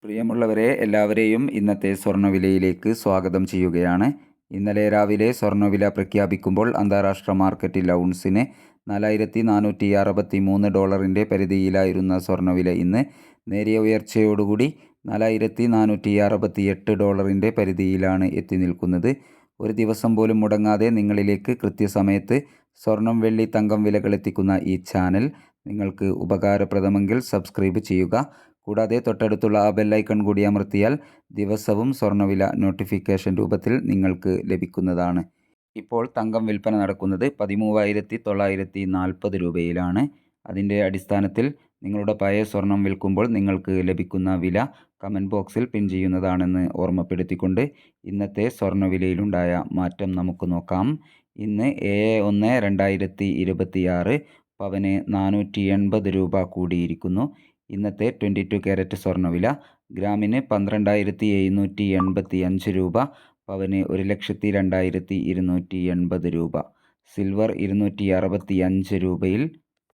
പ്രിയമുള്ളവരെ, എല്ലാവരെയും ഇന്നത്തെ സ്വർണ്ണവിലയിലേക്ക് സ്വാഗതം ചെയ്യുകയാണ്. ഇന്നലെ രാവിലെ സ്വർണ്ണവില പ്രഖ്യാപിക്കുമ്പോൾ അന്താരാഷ്ട്ര മാർക്കറ്റിൽ ഔൺസിന് $4,463 പരിധിയിലായിരുന്ന സ്വർണ്ണവില ഇന്ന് നേരിയ ഉയർച്ചയോടുകൂടി $4,468 പരിധിയിലാണ് എത്തി നിൽക്കുന്നത്. ഒരു ദിവസം പോലും മുടങ്ങാതെ നിങ്ങളിലേക്ക് കൃത്യസമയത്ത് സ്വർണം, വെള്ളി, തങ്കം വിലകൾ എത്തിക്കുന്ന ഈ ചാനൽ നിങ്ങൾക്ക് ഉപകാരപ്രദമെങ്കിൽ സബ്സ്ക്രൈബ് ചെയ്യുക. കൂടാതെ തൊട്ടടുത്തുള്ള ആ ബെല്ലൈക്കൺ കൂടി അമർത്തിയാൽ ദിവസവും സ്വർണ്ണവില നോട്ടിഫിക്കേഷൻ രൂപത്തിൽ നിങ്ങൾക്ക് ലഭിക്കുന്നതാണ്. ഇപ്പോൾ തങ്കം വിൽപ്പന നടക്കുന്നത് 13,940 രൂപയിലാണ്. അതിൻ്റെ അടിസ്ഥാനത്തിൽ നിങ്ങളുടെ പഴയ സ്വർണം വിൽക്കുമ്പോൾ നിങ്ങൾക്ക് ലഭിക്കുന്ന വില കമൻറ്റ് ബോക്സിൽ പിൻ ചെയ്യുന്നതാണെന്ന് ഓർമ്മപ്പെടുത്തിക്കൊണ്ട് ഇന്നത്തെ സ്വർണ്ണവിലയിലുണ്ടായ മാറ്റം നമുക്ക് നോക്കാം. ഇന്ന് 7/1/2026 പവന് 480 രൂപ കൂടിയിരിക്കുന്നു. ഇന്നത്തെ 22 ക്യാരറ്റ് സ്വർണ്ണവില ഗ്രാമിന് 12,785 രൂപ, പവന് 1,02,280 രൂപ. സിൽവർ 265 രൂപയിൽ